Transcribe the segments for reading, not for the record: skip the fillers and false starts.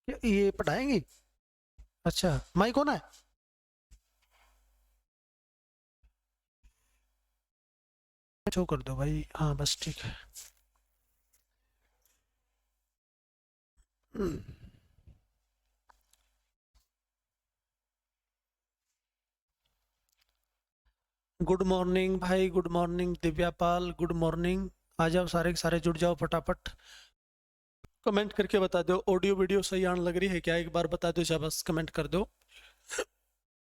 ये पढ़ाएंगे? अच्छा, माइक कौन है? शो कर दो भाई, हाँ बस ठीक है। गुड मॉर्निंग भाई, गुड मॉर्निंग दिव्या पाल, गुड मॉर्निंग। आ जाओ सारे के सारे, जुड़ जाओ फटाफट। कमेंट करके बता दो ऑडियो वीडियो सही आने लग रही है क्या, एक बार बता दो, जा बस कमेंट कर दो।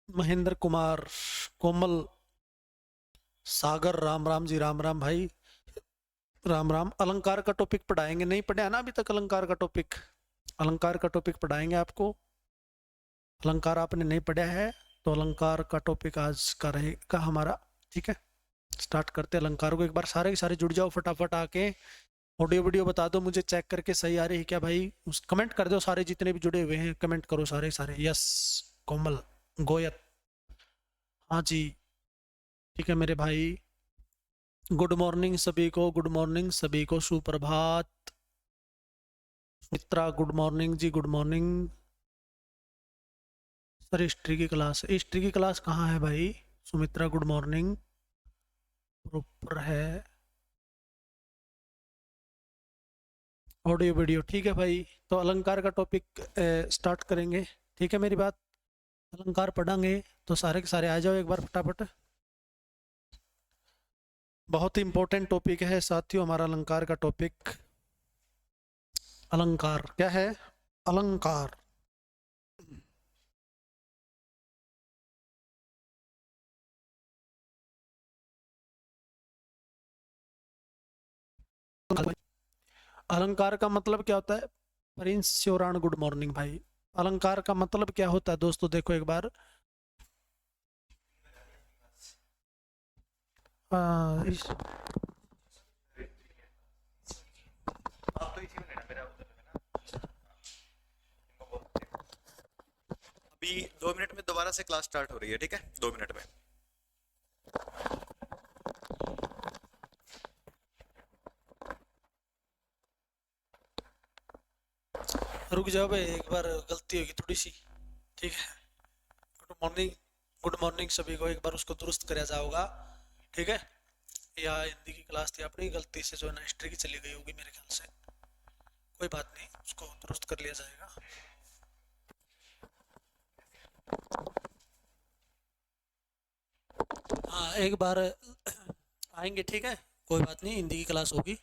महेंद्र कुमार, कोमल, सागर, राम राम जी, राम राम भाई, राम राम। अलंकार का टॉपिक पढ़ाएंगे, नहीं पढ़ा ना अभी तक अलंकार का टॉपिक? अलंकार का टॉपिक पढ़ाएंगे आपको। अलंकार आपने नहीं पढ़ा है तो अलंकार का टॉपिक आज का रहेगा हमारा। ठीक है, स्टार्ट करते हैं अलंकार को। एक बार सारे के सारे जुड़ जाओ फटाफट आके। ऑडियो वीडियो बता दो मुझे चेक करके सही आ रही है क्या भाई। उस कमेंट कर दो सारे, जितने भी जुड़े हुए हैं कमेंट करो सारे सारे। यस, कोमल, गोयत, हाँ जी, ठीक है मेरे भाई। गुड मॉर्निंग सभी को, गुड मॉर्निंग सभी को, सुप्रभात। मित्रा गुड मॉर्निंग जी, गुड मॉर्निंग। सर हिस्ट्री की क्लास, हिस्ट्री की क्लास कहाँ है भाई? सुमित्रा गुड मॉर्निंग, प्रॉपर है। ऑडियो वीडियो ठीक है भाई। तो अलंकार का टॉपिक स्टार्ट करेंगे, ठीक है मेरी बात। अलंकार पढ़ेंगे तो सारे के सारे आ जाओ एक बार फटाफट। बहुत ही इंपॉर्टेंट टॉपिक है साथियों हमारा अलंकार का टॉपिक। अलंकार क्या है? अलंकार, अलंकार का मतलब क्या होता है? प्रिंस श्योरान गुड मॉर्निंग भाई। अलंकार का मतलब क्या होता है दोस्तों, देखो एक बार। इस अभी 2 मिनट में दोबारा से क्लास स्टार्ट हो रही है, ठीक है? 2 मिनट में। रुक जाओ भाई, एक बार गलती होगी थोड़ी सी, ठीक है। गुड मॉर्निंग, गुड मॉर्निंग सभी को, एक बार उसको दुरुस्त कराया जाओगा, ठीक है। या हिंदी की क्लास थी अपनी, गलती से जो है ना हिस्ट्री की चली गई होगी मेरे ख्याल से। कोई बात नहीं, उसको दुरुस्त कर लिया जाएगा। हाँ एक बार आएंगे, ठीक है, कोई बात नहीं, हिंदी की क्लास होगी।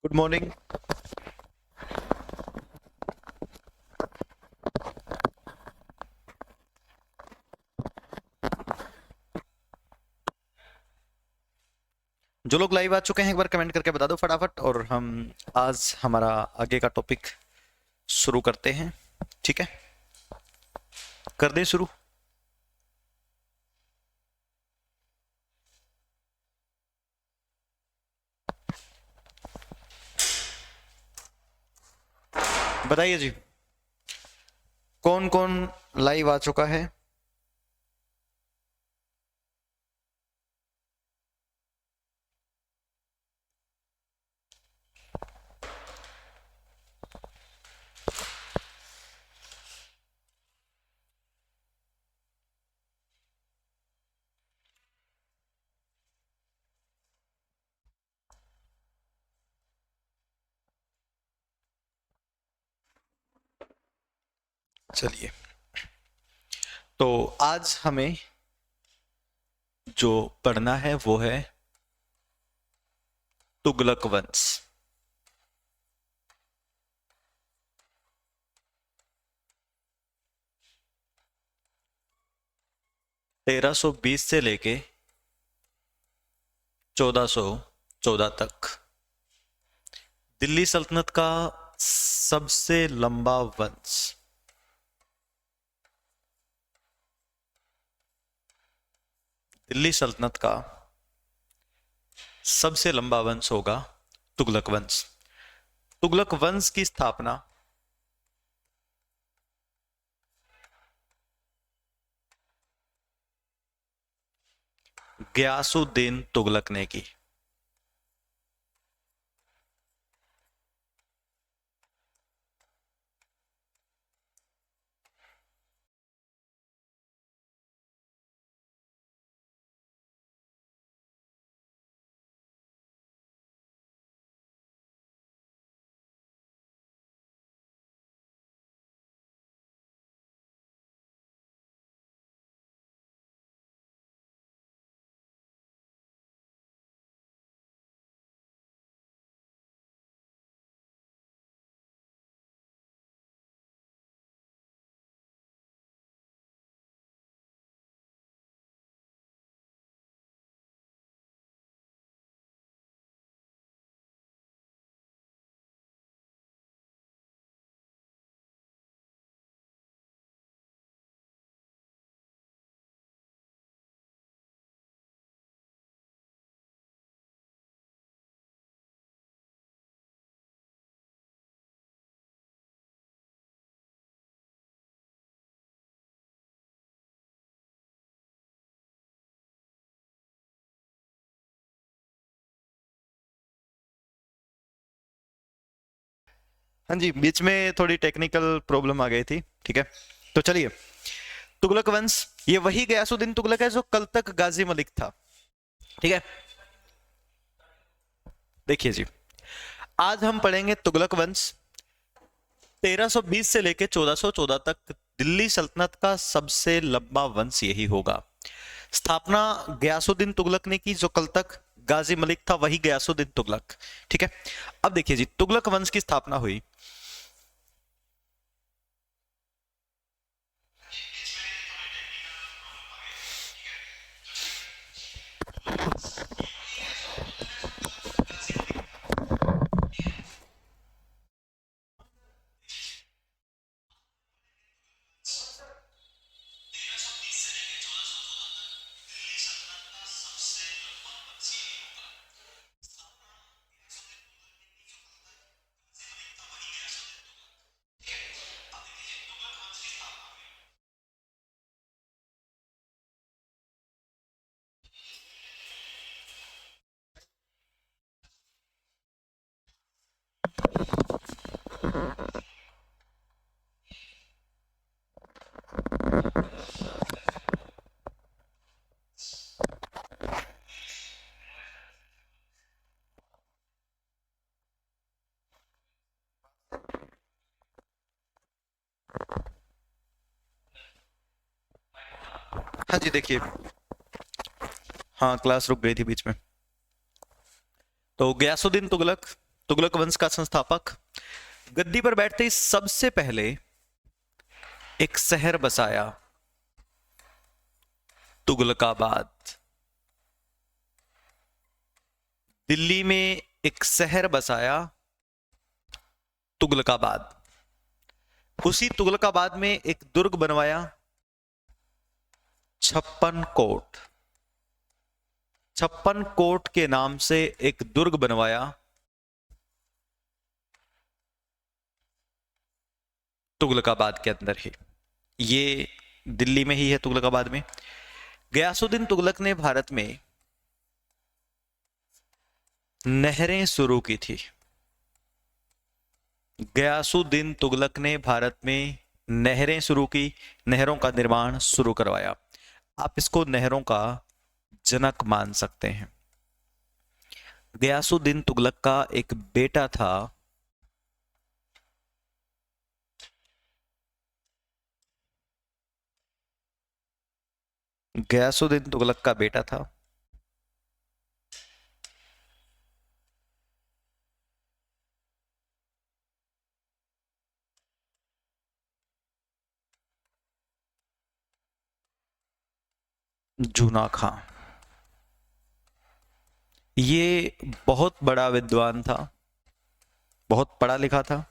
Good morning. जो लोग लाइव आ चुके हैं एक बार कमेंट करके बता दो फटाफट, और हम आज हमारा आगे का टॉपिक शुरू करते हैं, ठीक है? कर दें शुरू? बताइए जी, कौन कौन लाइव आ चुका है? चलिए, तो आज हमें जो पढ़ना है वो है तुगलक वंश। 1320 से लेके 1400 14 तक। दिल्ली सल्तनत का सबसे लंबा वंश। दिल्ली सल्तनत का सबसे लंबा वंश होगा तुगलक वंश। तुगलक वंश की स्थापना गयासुद्दीन तुगलक ने की। हाँ जी, बीच में थोड़ी टेक्निकल प्रॉब्लम आ गई थी। ठीक है, तो चलिए, तुगलक वंश ये वही गयासुद्दीन तुगलक है जो कल तक गाजी मलिक था। ठीक है, देखिए जी, आज हम पढ़ेंगे तुगलक वंश। 1320 से लेकर 1414 तक दिल्ली सल्तनत का सबसे लंबा वंश यही होगा। स्थापना गयासुद्दीन तुगलक ने की, जो कल तक गाजी मलिक था वही गयासुद्दीन तुगलक। ठीक है, अब देखिए जी, तुगलक वंश की स्थापना हुई हाँ जी, देखिए, हाँ क्लास रुक गई थी बीच में। तो गयासुद्दीन तुगलक, तुगलक वंश का संस्थापक, गद्दी पर बैठते ही सबसे पहले एक शहर बसाया, तुगलकाबाद। दिल्ली में एक शहर बसाया, तुगलकाबाद। उसी तुगलकाबाद में एक दुर्ग बनवाया, छप्पन कोट। छप्पन कोट के नाम से एक दुर्ग बनवाया तुगलकाबाद के अंदर ही। ये दिल्ली में ही है, तुगलकाबाद में। गयासुद्दीन तुगलक ने भारत में नहरें शुरू की थी। गयासुद्दीन तुगलक ने भारत में नहरें शुरू की, नहरों का निर्माण शुरू करवाया। आप इसको नहरों का जनक मान सकते हैं। गयासुद्दीन तुगलक का एक बेटा था, गयासुद्दीन तुगलक का बेटा था जूना खां। ये बहुत बड़ा विद्वान था, बहुत पढ़ा लिखा था,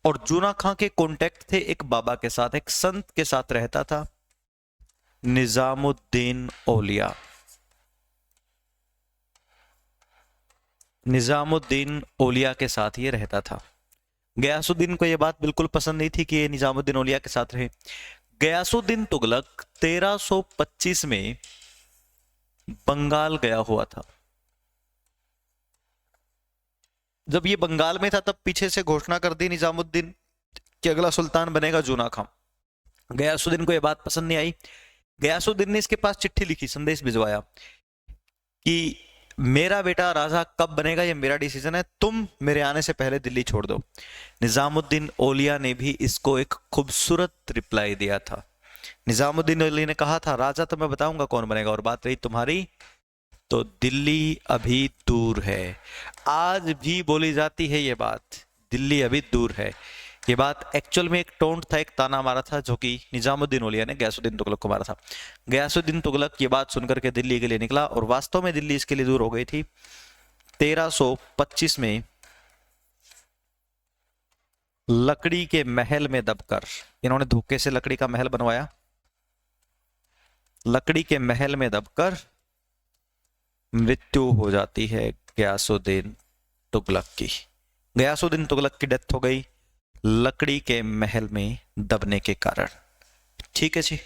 और जूना खां के कॉन्टेक्ट थे एक बाबा के साथ, एक संत के साथ रहता था, निजामुद्दीन औलिया। निजामुद्दीन औलिया के साथ ये रहता था। गयासुद्दीन को ये बात बिल्कुल पसंद नहीं थी कि ये निजामुद्दीन औलिया के साथ रहे। गयासुद्दीन तुगलक 1325 में बंगाल गया हुआ था। जब ये बंगाल में था तब पीछे से घोषणा कर दी निजामुद्दीन कि अगला सुल्तान बनेगा जूना खां। गयासुद्दीन को यह बात पसंद नहीं आई। गयासुद्दीन ने इसके पास चिट्ठी लिखी, संदेश भिजवाया कि मेरा बेटा राजा कब बनेगा ये मेरा डिसीजन है, तुम मेरे आने से पहले दिल्ली छोड़ दो। निजामुद्दीन औलिया ने भी इसको एक खूबसूरत रिप्लाई दिया था। निजामुद्दीन औलिया ने कहा था, राजा तो मैं बताऊंगा कौन बनेगा, और बात रही तुम्हारी तो दिल्ली अभी दूर है। आज भी बोली जाती है ये बात, दिल्ली अभी दूर है। ये बात एक्चुअल में एक टोंट था, एक ताना मारा था जो कि निजामुद्दीन औलिया ने गयासुद्दीन तुगलक को मारा था। गयासुद्दीन तुगलक ये बात सुनकर के दिल्ली के लिए निकला, और वास्तव में दिल्ली इसके लिए दूर हो गई थी। 1325 में लकड़ी के महल में दबकर, इन्होंने धोखे से लकड़ी का महल बनवाया, लकड़ी के महल में दबकर मृत्यु हो जाती है गयासुद्दीन तुगलक की। गयासुद्दीन तुगलक की डेथ हो गई लकड़ी के महल में दबने के कारण। ठीक है जी,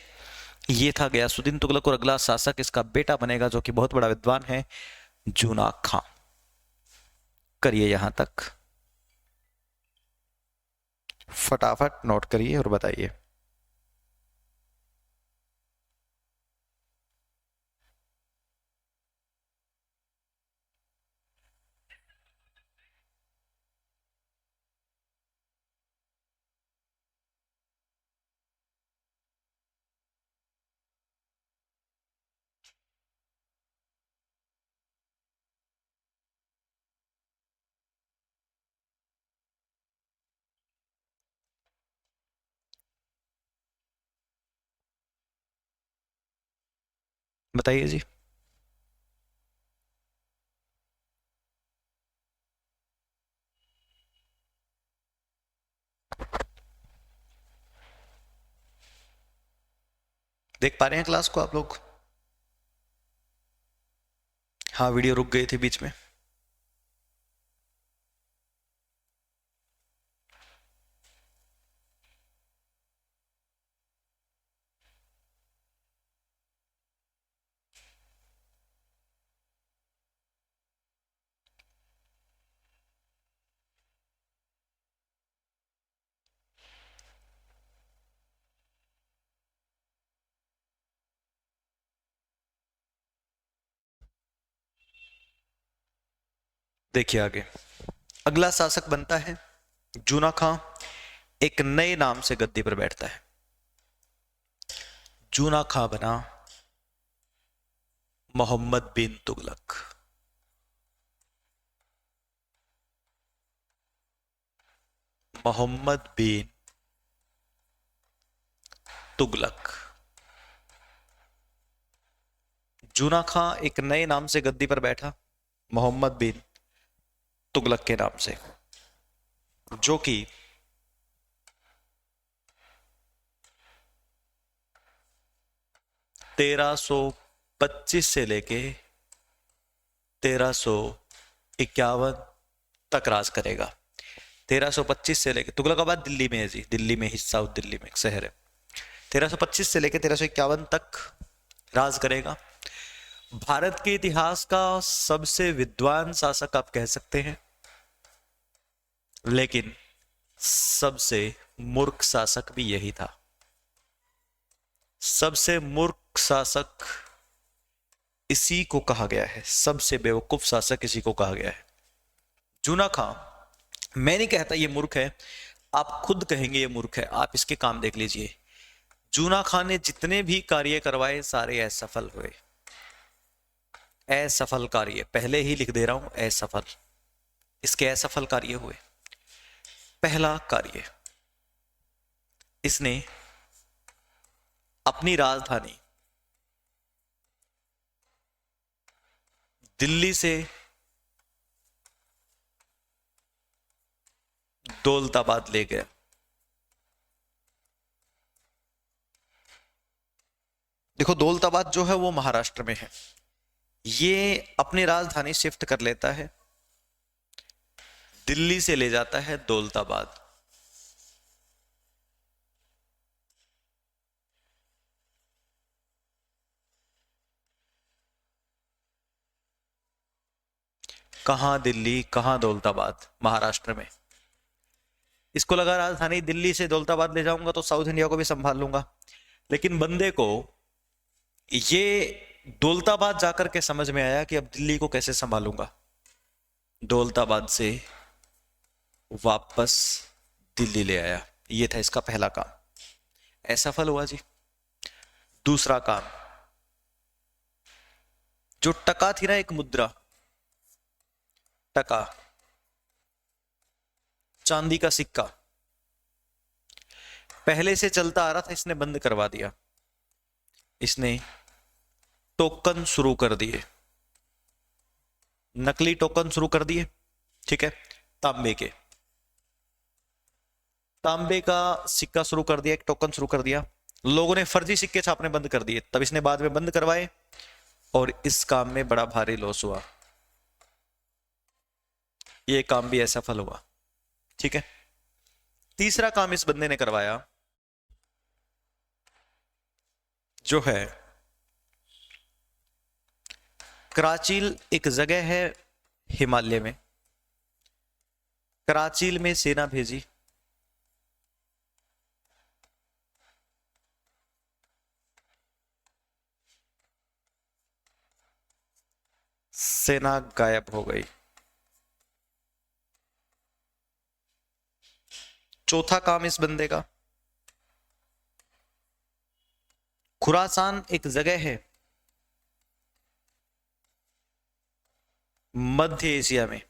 ये था गयासुद्दीन तुगलक, और अगला शासक इसका बेटा बनेगा जो कि बहुत बड़ा विद्वान है, जूना खां। करिए यहां तक, फटाफट नोट करिए और बताइए। बताइए जी। देख पा रहे हैं क्लास को आप लोग? हाँ, वीडियो रुक गई थी बीच में। देखिए आगे, अगला शासक बनता है जूना खां। एक नए नाम से गद्दी पर बैठता है। जूना खां बना मोहम्मद बिन तुगलक। मोहम्मद बिन तुगलक। जूना खां एक नए नाम से गद्दी पर बैठा, मोहम्मद बिन तुगलक के नाम से, जो कि 1325 से लेके 1351 तक राज करेगा। 1325 से लेके, तुगलकाबाद दिल्ली में है जी, दिल्ली में ही, साउथ दिल्ली में एक शहर है। 1325 से लेके 1351 तक राज करेगा। भारत के इतिहास का सबसे विद्वान शासक आप कह सकते हैं, लेकिन सबसे मूर्ख शासक भी यही था। सबसे मूर्ख शासक इसी को कहा गया है, सबसे बेवकूफ शासक इसी को कहा गया है। जूना खां, मैं नहीं कहता ये मूर्ख है, आप खुद कहेंगे ये मूर्ख है, आप इसके काम देख लीजिए। जूना खां ने जितने भी कार्य करवाए सारे असफल हुए। असफल कार्य, पहले ही लिख दे रहा हूं, असफल। इसके असफल कार्य हुए। पहला कार्य, इसने अपनी राजधानी दिल्ली से दौलताबाद ले गया। देखो दौलताबाद जो है वो महाराष्ट्र में है। ये अपनी राजधानी शिफ्ट कर लेता है, दिल्ली से ले जाता है दौलताबाद। कहां दिल्ली, कहां दौलताबाद? महाराष्ट्र में। इसको लगा राजधानी दिल्ली से दौलताबाद ले जाऊंगा तो साउथ इंडिया को भी संभाल लूंगा, लेकिन बंदे को ये दौलताबाद जाकर के समझ में आया कि अब दिल्ली को कैसे संभालूंगा। दौलताबाद से वापस दिल्ली ले आया। ये था इसका पहला काम, असफल हुआ जी। दूसरा काम, जो टका थी ना, एक मुद्रा, टका, चांदी का सिक्का, पहले से चलता आ रहा था, इसने बंद करवा दिया। इसने टोकन शुरू कर दिए, नकली टोकन शुरू कर दिए। ठीक है, तांबे के, तांबे का सिक्का शुरू कर दिया, एक टोकन शुरू कर दिया। लोगों ने फर्जी सिक्के छापने बंद कर दिए, तब इसने बाद में बंद करवाए और इस काम में बड़ा भारी लॉस हुआ। ये काम भी असफल हुआ। ठीक है, तीसरा काम इस बंदे ने करवाया, जो है कराचील, एक जगह है हिमालय में, कराचील में सेना भेजी। सेना गायब हो गई। चौथा काम इस बंदे का, खुरासान एक जगह है मध्य एशिया में,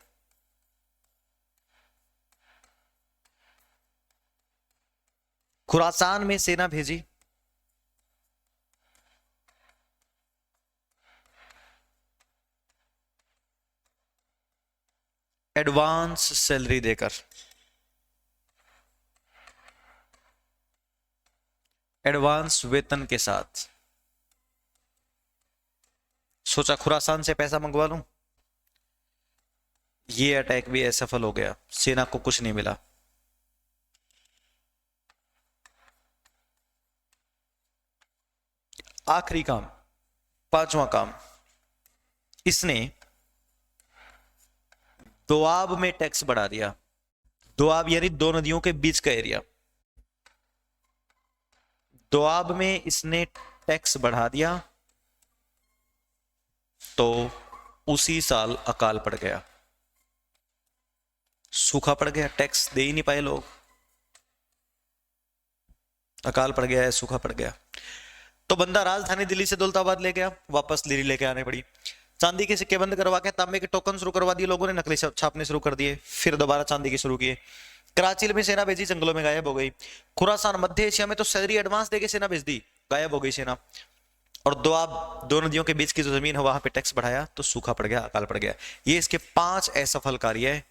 खुरासान में सेना भेजी। एडवांस सैलरी देकर, एडवांस वेतन के साथ। सोचा खुरासान से पैसा मंगवा लूं। ये अटैक भी असफल हो गया, सेना को कुछ नहीं मिला। आखिरी काम, पांचवा काम, इसने दोआब में टैक्स बढ़ा दिया। दोआब यानी दो नदियों के बीच का एरिया। दोआब में इसने टैक्स बढ़ा दिया तो उसी साल अकाल पड़ गया, सूखा पड़ गया, टैक्स दे ही नहीं पाए लोग, अकाल पड़ गया है, सूखा पड़ गया। तो बंदा राजधानी दिल्ली से दौलताबाद ले गया, वापस दिल्ली लेके आने पड़ी। चांदी के सिक्के बंद करवा के तांबे के टोकन शुरू करवा दिए लोगों ने, नकली छापने शुरू कर दिए, फिर दोबारा चांदी के शुरू किए। कराची में सेना भेजी, जंगलों में गायब हो गई। खुरासान मध्य एशिया में तो सैलरी एडवांस देके सेना भेज दी, गायब हो गई सेना। और दो नदियों के बीच की जो जमीन है वहां पे टैक्स बढ़ाया तो सूखा पड़ गया, अकाल पड़ गया। ये इसके 5 असफल कार्य है।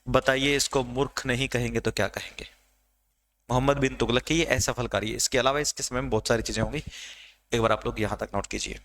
बताइए इसको मूर्ख नहीं कहेंगे तो क्या कहेंगे? मोहम्मद बिन तुगलक के ये असफल कार्य है। इसके अलावा इसके समय में बहुत सारी चीजें होंगी, एक बार आप लोग यहां तक नोट कीजिए।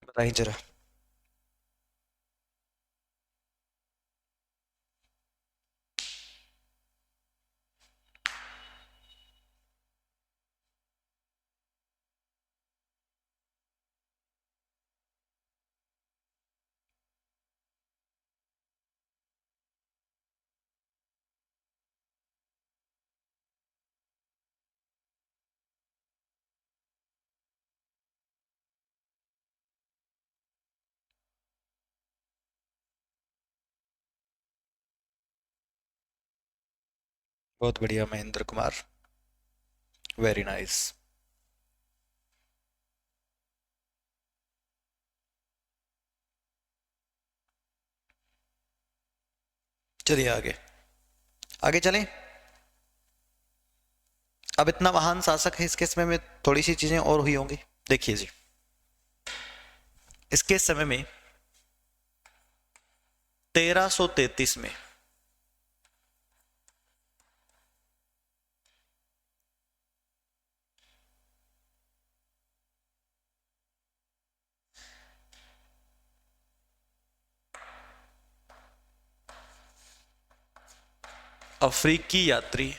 बताइए जरा। बहुत बढ़िया महेंद्र कुमार, वेरी नाइस। चलिए आगे आगे चलें। अब इतना महान शासक है, इसके समय में थोड़ी सी चीजें और हुई होंगी। देखिए जी, इसके समय में 1333 में अफ्रीकी यात्री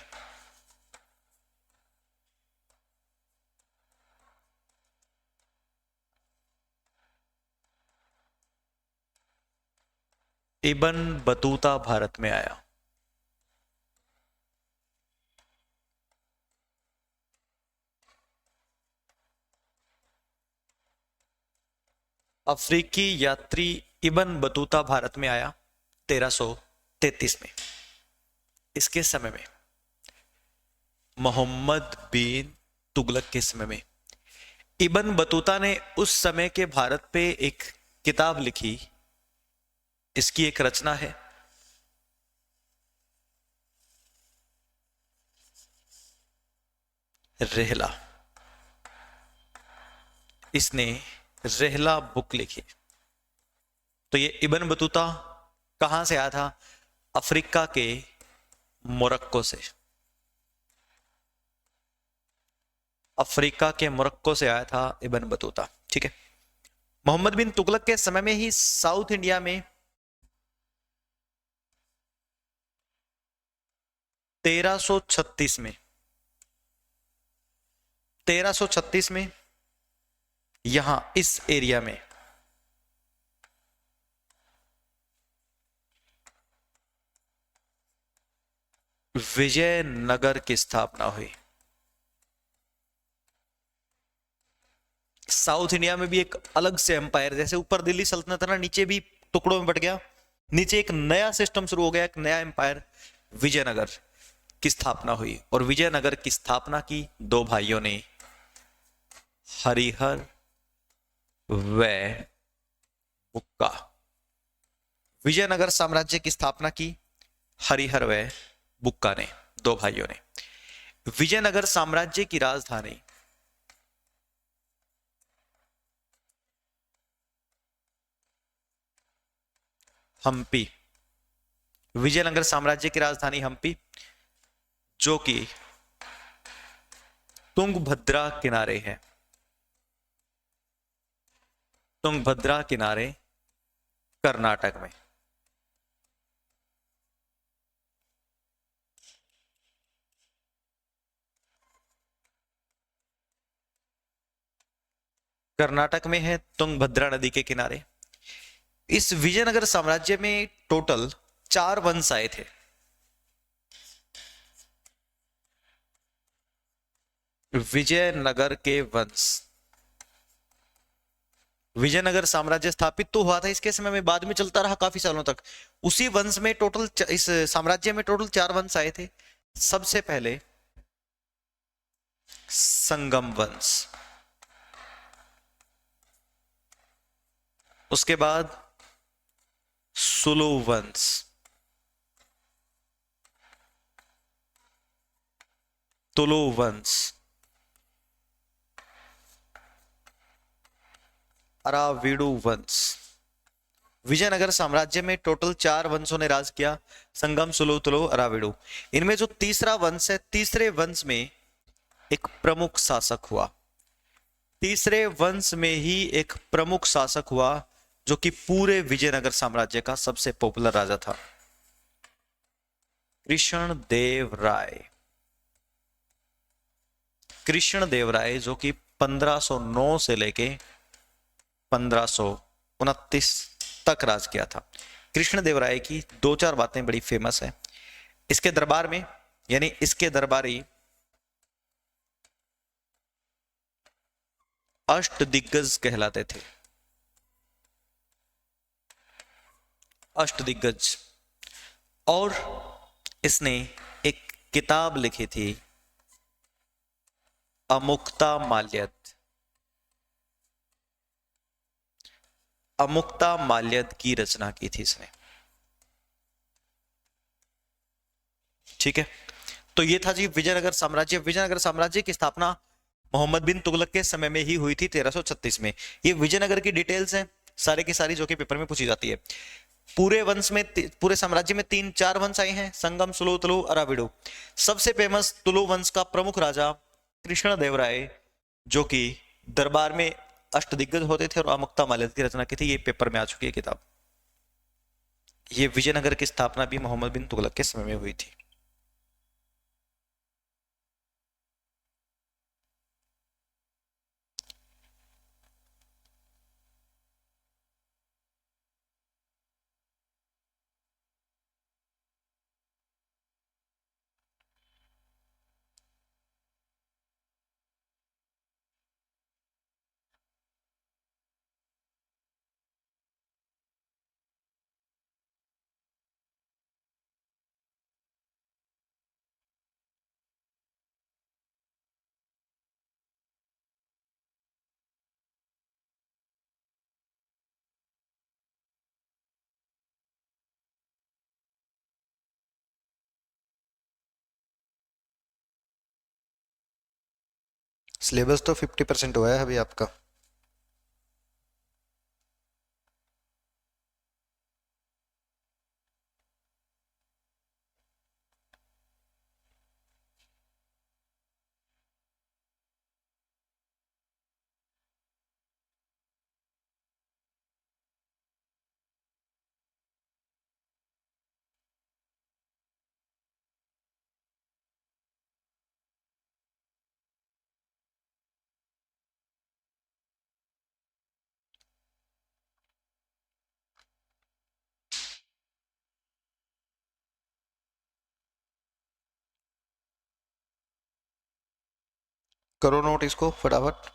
इब्न बतूता भारत में आया। अफ्रीकी यात्री इब्न बतूता भारत में आया 1333 में। इसके समय में मोहम्मद बिन तुगलक के समय में इब्न बतूता ने उस समय के भारत पे एक किताब लिखी। इसकी एक रचना है रेहला। इसने रेहला बुक लिखी। तो ये इब्न बतूता कहां से आया था? अफ्रीका के मोरक्को से। अफ्रीका के मोरक्को से आया था इब्न बतूता, ठीक है। मोहम्मद बिन तुगलक के समय में ही साउथ इंडिया में 1336 में 1336 में यहां इस एरिया में विजयनगर की स्थापना हुई। साउथ इंडिया में भी एक अलग से एम्पायर, जैसे ऊपर दिल्ली सल्तनत है ना, नीचे भी टुकड़ों में बट गया, नीचे एक नया सिस्टम शुरू हो गया, एक नया एम्पायर, विजयनगर की स्थापना हुई। और विजयनगर की स्थापना की दो भाइयों ने, हरिहर व बुक्का। विजयनगर साम्राज्य की स्थापना की हरिहर व बुक्का ने, दो भाइयों ने। विजयनगर साम्राज्य की राजधानी हम्पी। विजयनगर साम्राज्य की राजधानी हम्पी, जो कि तुंगभद्रा किनारे है। तुंगभद्रा किनारे कर्नाटक में। कर्नाटक में है, तुंगभद्रा नदी के किनारे। इस विजयनगर साम्राज्य में टोटल 4 वंश आए थे। विजयनगर के वंश। विजयनगर साम्राज्य स्थापित तो हुआ था इसके समय में, बाद में चलता रहा काफी सालों तक। उसी वंश में टोटल, इस साम्राज्य में टोटल 4 वंश आए थे। सबसे पहले संगम वंश, उसके बाद सुलु वंश, तुलु वंश, अराविडु वंश। विजयनगर साम्राज्य में टोटल 4 वंशों ने राज किया, संगम, सुलु, तुलु, अराविडु। इनमें जो तीसरा वंश है, तीसरे वंश में एक प्रमुख शासक हुआ। तीसरे वंश में ही एक प्रमुख शासक हुआ जो कि पूरे विजयनगर साम्राज्य का सबसे पॉपुलर राजा था, कृष्णदेवराय। कृष्णदेवराय जो कि 1509 से लेके 1529 तक राज किया था। कृष्णदेवराय की 2-4 बातें बड़ी फेमस है। इसके दरबार में, यानी इसके दरबारी अष्टदिग्गज कहलाते थे। अष्टदिग्गज। और इसने एक किताब लिखी थी अमुक्ता माल्यद। अमुक्ता माल्यद की रचना की थी इसने। ठीक है, तो ये था जी विजयनगर साम्राज्य। विजयनगर साम्राज्य की स्थापना मोहम्मद बिन तुगलक के समय में ही हुई थी 1336 में। ये विजयनगर की डिटेल्स हैं सारे की सारी, जो कि पेपर में पूछी जाती है। पूरे वंश में, पूरे साम्राज्य में तीन चार वंश आए हैं, संगम, सुलु, तुलु, अराविडु। सबसे फेमस तुलु वंश का प्रमुख राजा कृष्णदेवराय, जो कि दरबार में अष्टदिग्गज होते थे, और अमुक्ता माल्यद की रचना की थी। ये पेपर में आ चुकी है किताब। ये विजयनगर की स्थापना भी मोहम्मद बिन तुगलक के समय में हुई थी। सिलेबस तो 50% हुआ है अभी आपका। करो नोट इसको फटाफट।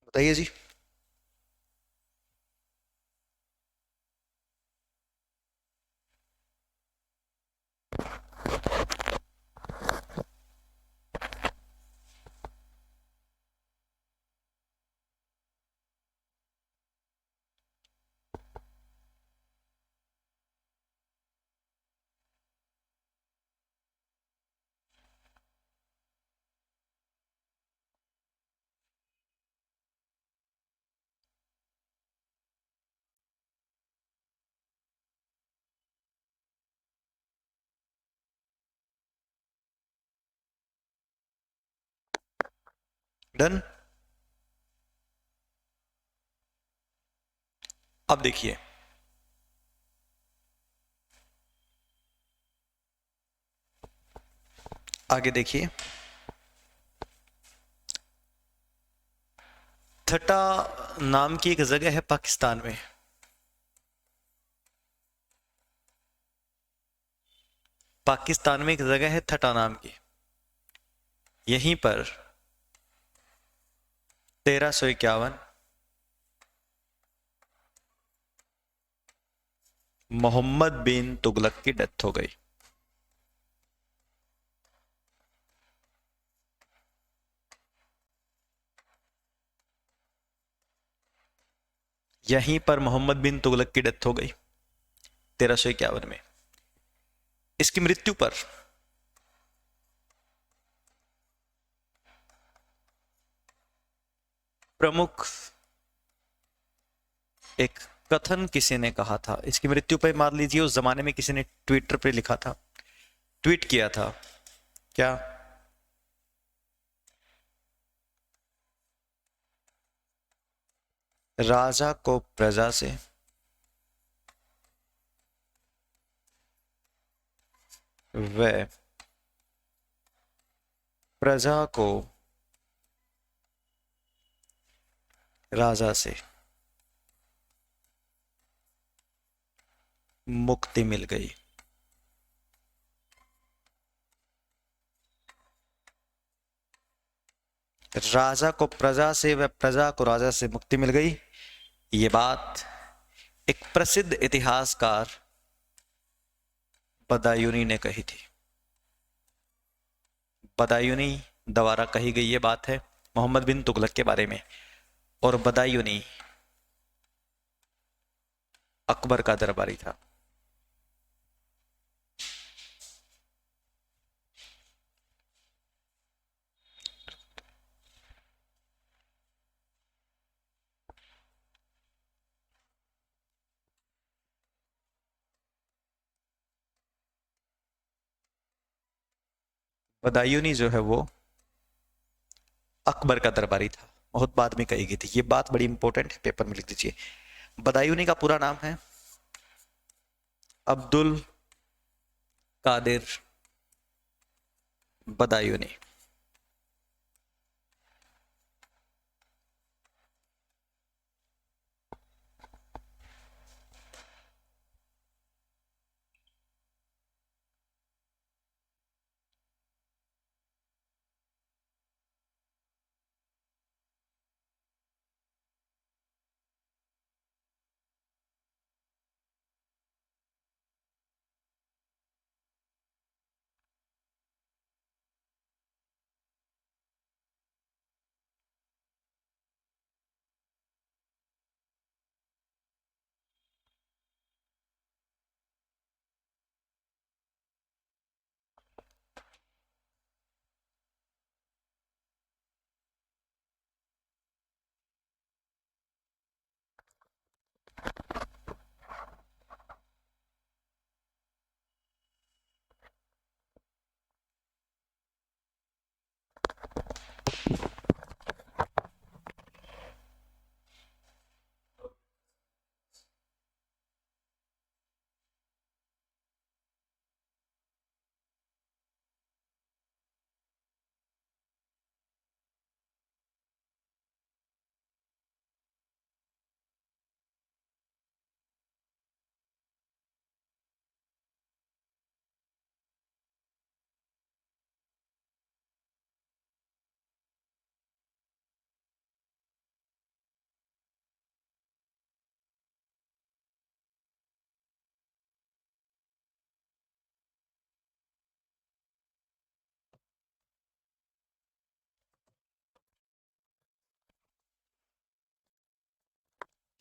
बताइए जी। डन। अब देखिए, आगे देखिए। थटा नाम की एक जगह है पाकिस्तान में। पाकिस्तान में एक जगह है थटा नाम की। यहीं पर 1351 मोहम्मद बिन तुगलक की डेथ हो गई। यहीं पर मोहम्मद बिन तुगलक की डेथ हो गई 1351 में। इसकी मृत्यु पर प्रमुख एक कथन किसी ने कहा था, इसकी मृत्यु पर मान लीजिए उस जमाने में किसी ने ट्विटर पे लिखा था, ट्वीट किया था, क्या? राजा को प्रजा से व प्रजा को राजा से मुक्ति मिल गई। राजा को प्रजा से व प्रजा को राजा से मुक्ति मिल गई, ये बात एक प्रसिद्ध इतिहासकार बदायूनी ने कही थी। बदायूनी द्वारा कही गई ये बात है मोहम्मद बिन तुगलक के बारे में, और बदायूनी अकबर का दरबारी था। बदायूनी जो है वो अकबर का दरबारी था, बहुत बाद में कही गई थी। ये बात बड़ी इंपॉर्टेंट है, पेपर में लिख दीजिए। बदायूनी का पूरा नाम है अब्दुल कादिर बदायूनी।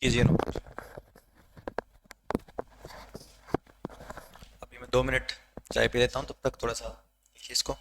कीजिए नोट। अभी मैं 2 मिनट चाय पी लेता हूँ, तब तक थोड़ा सा लिखिए इसको।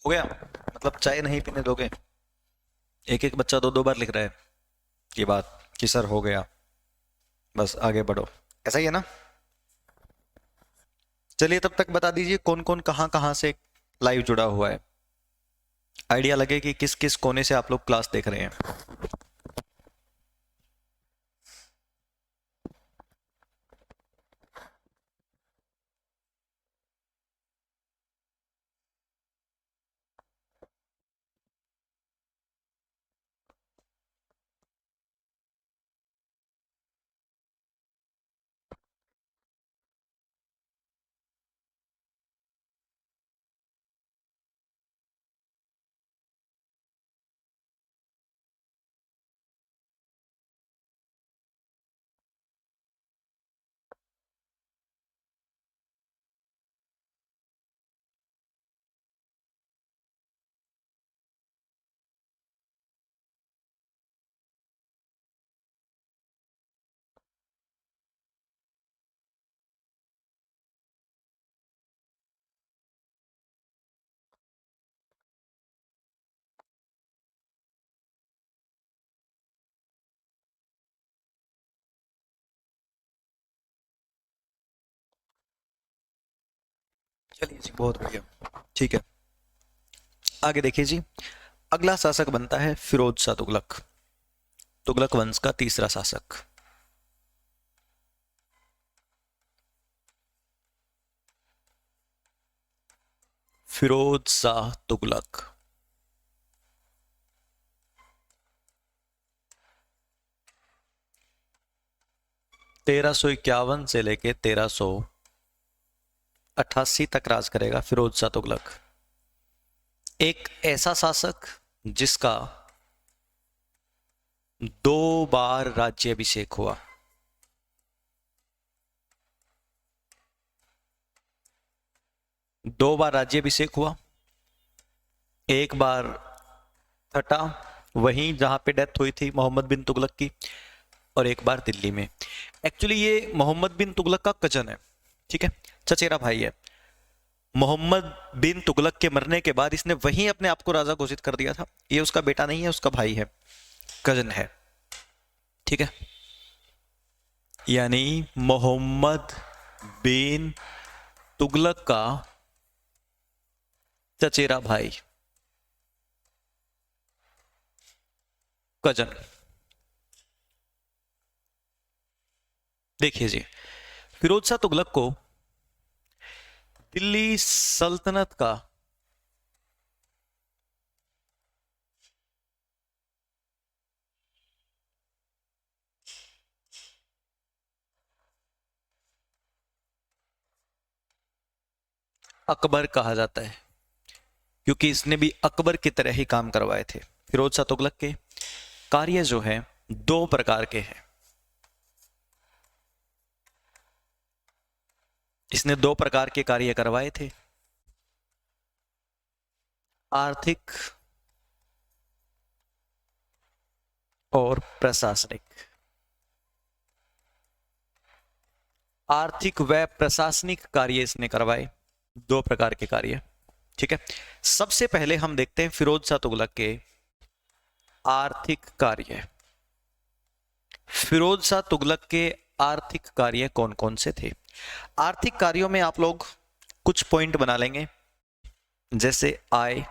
हो गया? मतलब चाय नहीं पीने दोगे? एक एक बच्चा 2 2 बार लिख रहा है ये बात कि सर हो गया, बस आगे बढ़ो, ऐसा ही है ना? चलिए तब तक बता दीजिए कौन कौन कहाँ कहाँ से लाइव जुड़ा हुआ है, आइडिया लगे कि किस किस कोने से आप लोग क्लास देख रहे हैं। चलिए जी, बहुत बढ़िया, ठीक है। आगे देखिए जी, अगला शासक बनता है फिरोज शाह तुगलक, तुगलक वंश का तीसरा शासक। फिरोज शाह तुगलक। 1351 से लेके 1388 तक राज करेगा फिरोज शाह तुगलक। एक ऐसा शासक जिसका 2 बार राज्याभिषेक हुआ। दो बार राज्याभिषेक हुआ, एक बार हटा वहीं जहां पे डेथ हुई थी मोहम्मद बिन तुगलक की, और एक बार दिल्ली में। एक्चुअली ये मोहम्मद बिन तुगलक का कजन है, ठीक है, चचेरा भाई है। मोहम्मद बिन तुगलक के मरने के बाद इसने वहीं अपने आप को राजा घोषित कर दिया था। ये उसका बेटा नहीं है, उसका भाई है, कजन है, ठीक है। यानी मोहम्मद बिन तुगलक का चचेरा भाई, कजन। देखिए जी, फिरोज शाह तुगलक को दिल्ली सल्तनत का अकबर कहा जाता है, क्योंकि इसने भी अकबर की तरह ही काम करवाए थे। फिरोज शाह तुगलक के कार्य जो है 2 प्रकार के हैं। इसने 2 प्रकार के कार्य करवाए थे, आर्थिक और प्रशासनिक। आर्थिक व प्रशासनिक कार्य इसने करवाए, 2 प्रकार के कार्य, ठीक है। सबसे पहले हम देखते हैं फिरोज शाह तुगलक के आर्थिक कार्य। फिरोज शाह तुगलक के आर्थिक कार्य कौन कौन से थे? आर्थिक कार्यों में आप लोग कुछ पॉइंट बना लेंगे, जैसे आय,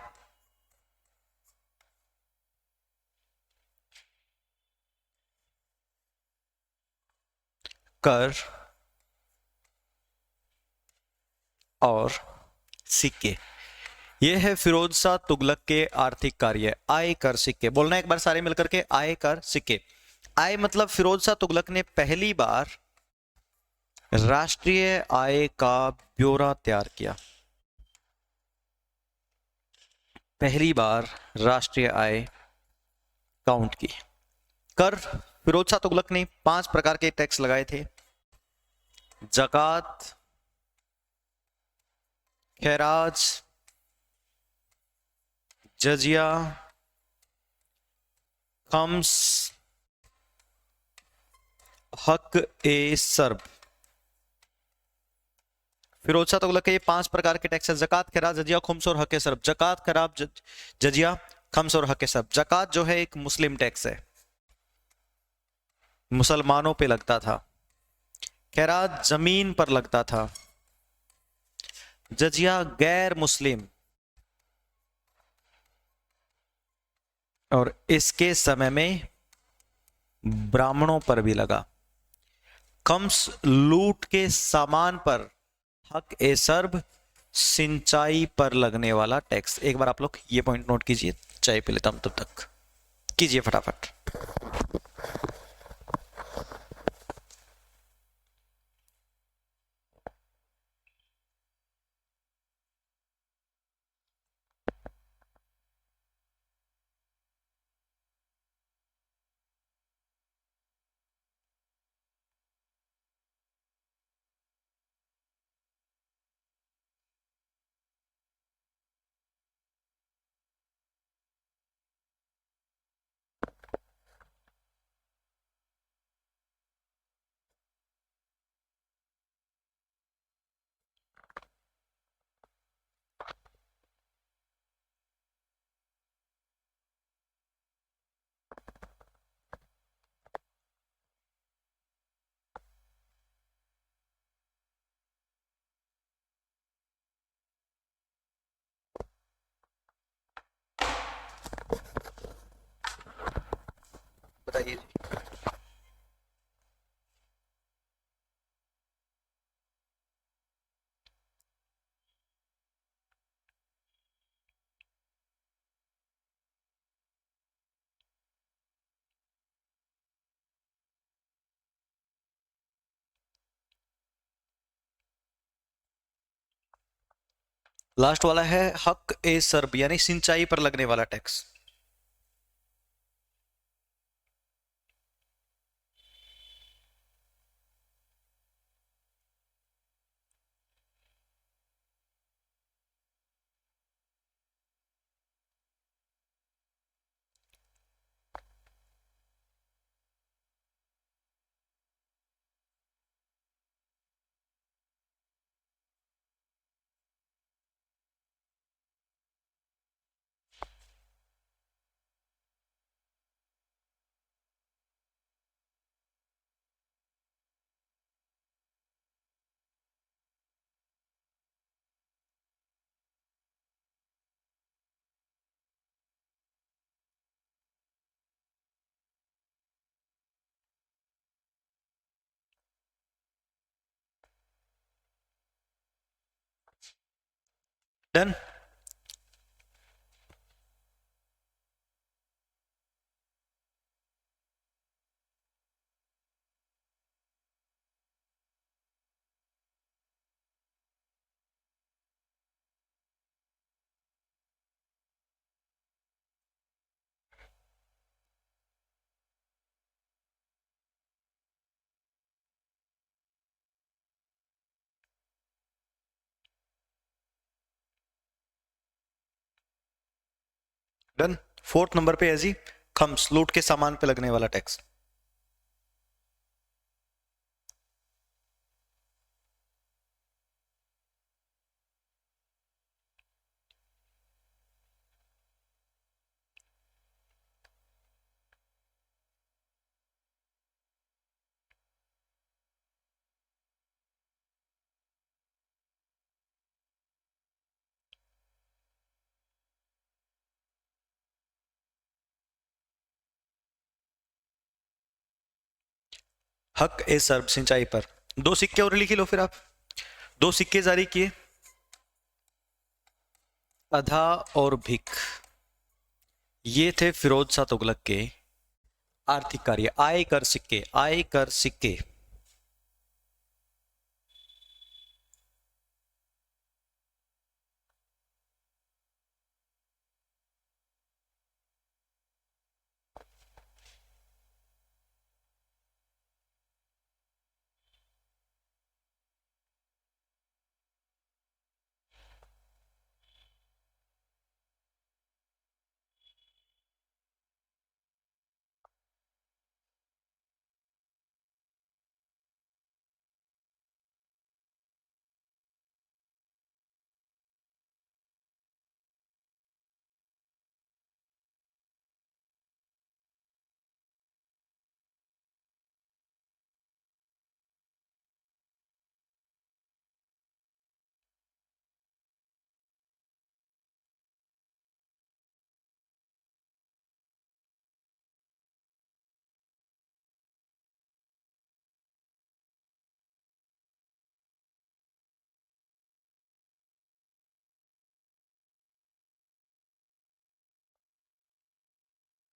कर और सिक्के। यह है फिरोज शाह तुगलक के आर्थिक कार्य, आय कर सिक्के। बोलना एक बार सारे मिलकर के, आय कर सिक्के। आय मतलब फिरोज शाह तुगलक ने पहली बार राष्ट्रीय आय का ब्यौरा तैयार किया। पहली बार राष्ट्रीय आय काउंट की। कर, फिरोज शाह तुगलक ने 5 प्रकार के टैक्स लगाए थे: जकात, खैराज, जजिया, खम्स, हक ए सर्ब। फिरोज शाह तुगलक के ये 5 प्रकार के टैक्स है: जकात, खैराज, जजिया, खुम्स और हक ए सर्ब। जकात, खैराज, जजिया, खम्स और हक ए सर्ब। जकात जो है एक मुस्लिम टैक्स है, मुसलमानों पे लगता था। खैराज जमीन पर लगता था। जजिया गैर मुस्लिम, और इसके समय में ब्राह्मणों पर भी लगा। खम्स लूट के सामान पर। हक ए सर्ब सिंचाई पर लगने वाला टैक्स। एक बार आप लोग ये पॉइंट नोट कीजिए, चाय पी लेता हूं तब तक, कीजिए फटाफट। बताइए जी। लास्ट वाला है हक ए सर्ब, यानी सिंचाई पर लगने वाला tax. Done. Done. Fourth number पे है जी खम्स, लूट के सामान पे लगने वाला टैक्स। हक ए सर्ब, सिंचाई पर। दो सिक्के और लिख लो फिर आप। दो सिक्के जारी किए, अधा और भिक। ये थे फिरोज शाह तुगलक के आर्थिक कार्य। आय कर सिक्के, आय कर सिक्के।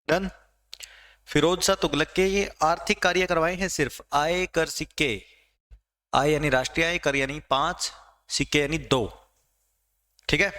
डन। फिरोज शाह तुगलक के ये आर्थिक कार्य करवाए हैं सिर्फ। आय कर सिक्के, आय यानी राष्ट्रीय आय, कर यानी 5, सिक्के यानी 2। ठीक है।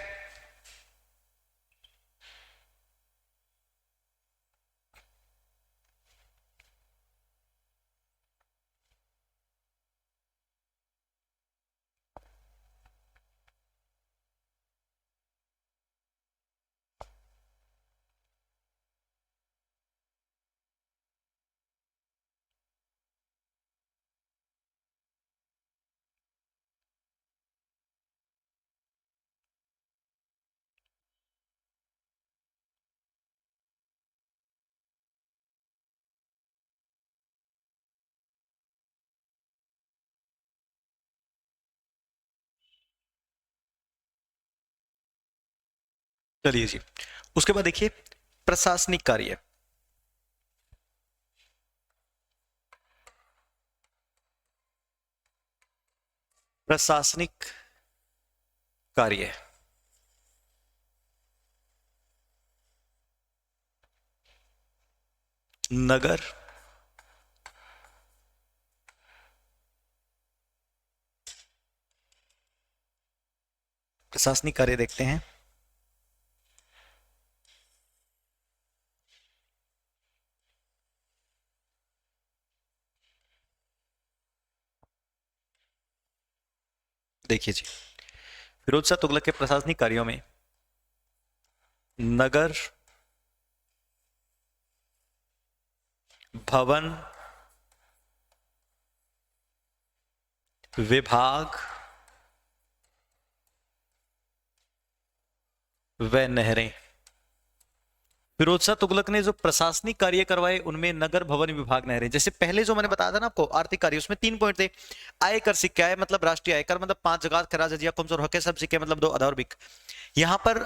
चलिए जी, उसके बाद देखिए प्रशासनिक कार्य। प्रशासनिक कार्य। नगर, प्रशासनिक कार्य देखते हैं। देखिए जी, फिरोज शाह तुगलक के प्रशासनिक कार्यों में नगर, भवन, विभाग व नहरें। फिरोज शाह तुगलक ने जो प्रशासनिक कार्य करवाए उनमें नगर, भवन, विभाग, नहरें। जैसे पहले जो मैंने बताया था ना आपको आर्थिक कार्य, उसमें 3 पॉइंट थे। आय कर सिक्के, आय मतलब राष्ट्रीय आयकर मतलब 5 जगत खराज जजिया खुम्स और हके सब सिक्के मतलब 2 आधार बिक। यहां पर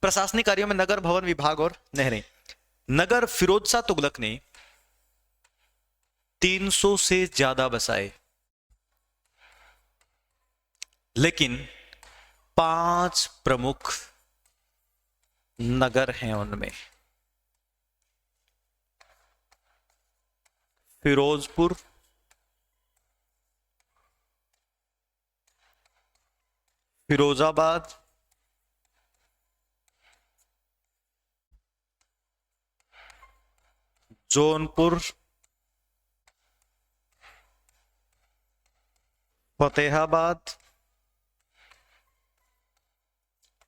प्रशासनिक कार्यों में नगर, भवन, विभाग और नहरें। नगर फिरोज शाह तुगलक ने 300 से ज्यादा बसाए, लेकिन 5 प्रमुख नगर हैं उनमें। फिरोजपुर, फिरोजाबाद, जौनपुर, फतेहाबाद,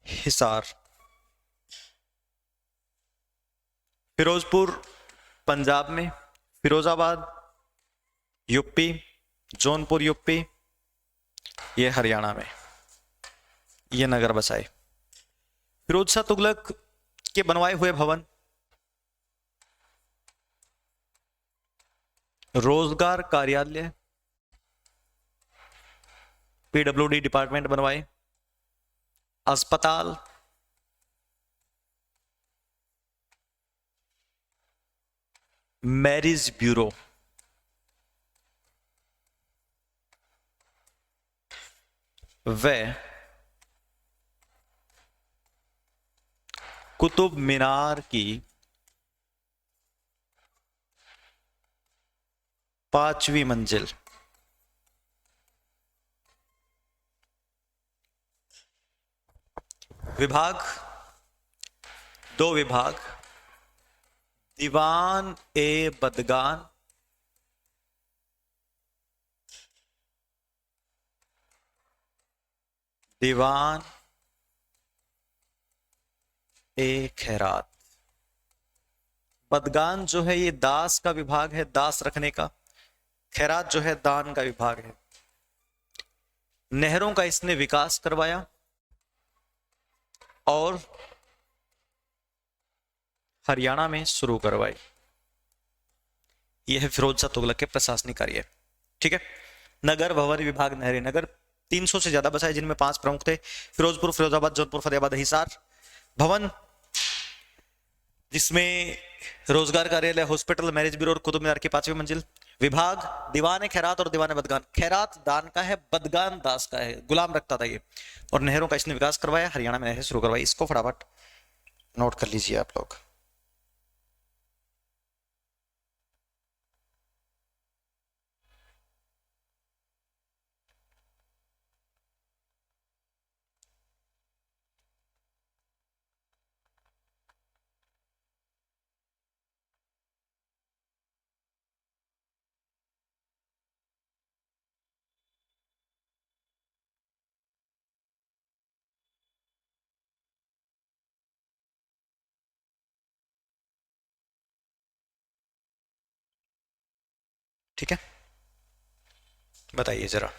हिसार। फिरोजपुर पंजाब में, फिरोजाबाद यूपी, जौनपुर यूपी, ये हरियाणा में, ये नगर बसाए। फिरोज शाह तुगलक के बनवाए हुए भवन रोजगार कार्यालय, पीडब्ल्यूडी डिपार्टमेंट बनवाए, अस्पताल, मैरिज ब्यूरो, व कुतुब मीनार की 5वीं मंजिल। विभाग, 2 विभाग, दीवान ए बदगान, दीवान ए खैरात। बदगान जो है ये दास का विभाग है, दास रखने का। खैरात जो है दान का विभाग है। नहरों का इसने विकास करवाया और हरियाणा में शुरू करवाई। यह है फिरोज शाह तुगलक के प्रशासनिक कार्य। ठीक है, नगर, भवन, विभाग, नहरें। नगर 300 से ज्यादा बसाए, जिनमें 5 प्रमुख थे, फिरोजपुर, फिरोजाबाद, जौनपुर, फतेहाबाद, हिसार। भवन जिसमें रोजगार कार्यालय, हॉस्पिटल, मैरिज ब्यूरो और कुतुब मीनार की 5वीं मंजिल। विभाग दीवान खैरात और दीवान बदगान। खैरात दान का है, बदगान दास का है, गुलाम रखता था ये। और नहरों का इसने विकास करवाया, हरियाणा में नहरें शुरू करवाई। इसको फटाफट नोट कर लीजिए आप लोग। ठीक है, बताइए जरा।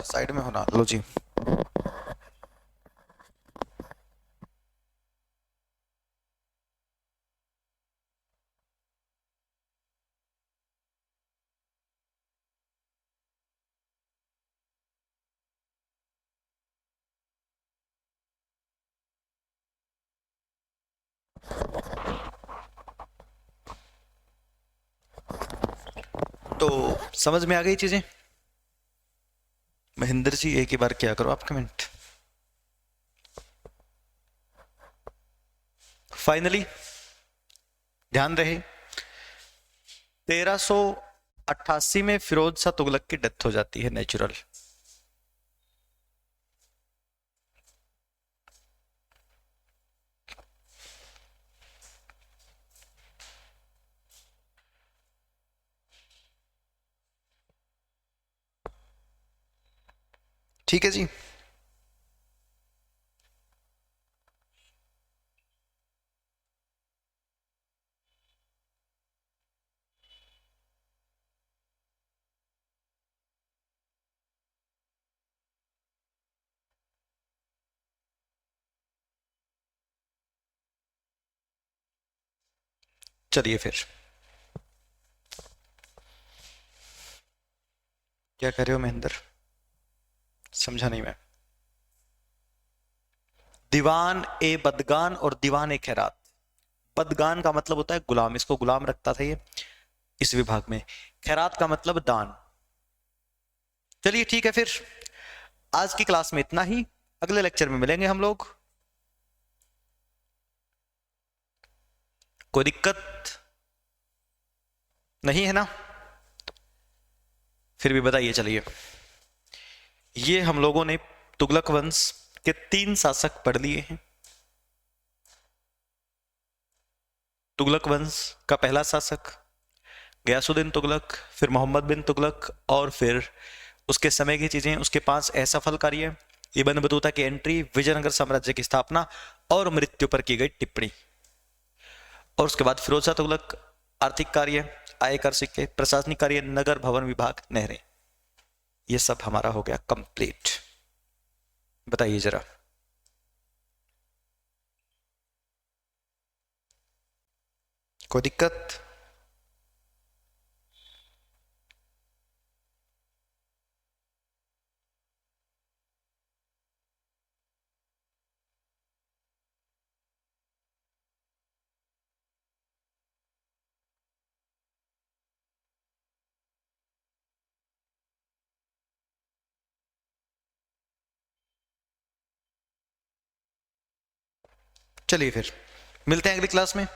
साइड में होना, लो जी। तो समझ में आ गई चीजें? महेंद्र जी एक ही बार क्या करो आप कमेंट। फाइनली ध्यान रहे 1388 में फिरोज शाह तुगलक की डेथ हो जाती है नेचुरल। ठीक है जी। चलिए फिर क्या कर रहे हो महेंद्र, समझा नहीं मैं। दीवान ए बदगान और दीवान ए खैरात। बदगान का मतलब होता है गुलाम, इसको गुलाम रखता था ये इस विभाग में। खैरात का मतलब दान। चलिए ठीक है फिर, आज की क्लास में इतना ही। अगले लेक्चर में मिलेंगे हम लोग। कोई दिक्कत नहीं है ना? फिर भी बताइए। चलिए, ये हम लोगों ने तुगलक वंश के 3 शासक पढ़ लिए हैं। तुगलक वंश का पहला शासक गयासुद्दीन तुगलक, फिर मोहम्मद बिन तुगलक, और फिर उसके समय की चीजें, उसके 5 असफल कार्य, इब्न बतूता की एंट्री, विजयनगर साम्राज्य की स्थापना और मृत्यु पर की गई टिप्पणी। और उसके बाद फिरोज शाह तुगलक, आर्थिक कार्य, आयकर सिक्के, प्रशासनिक कार्य, नगर भवन विभाग, नहरें। ये सब हमारा हो गया कंप्लीट। बताइए जरा। कोई दिक्कत? चलिए फिर मिलते हैं अगली क्लास में।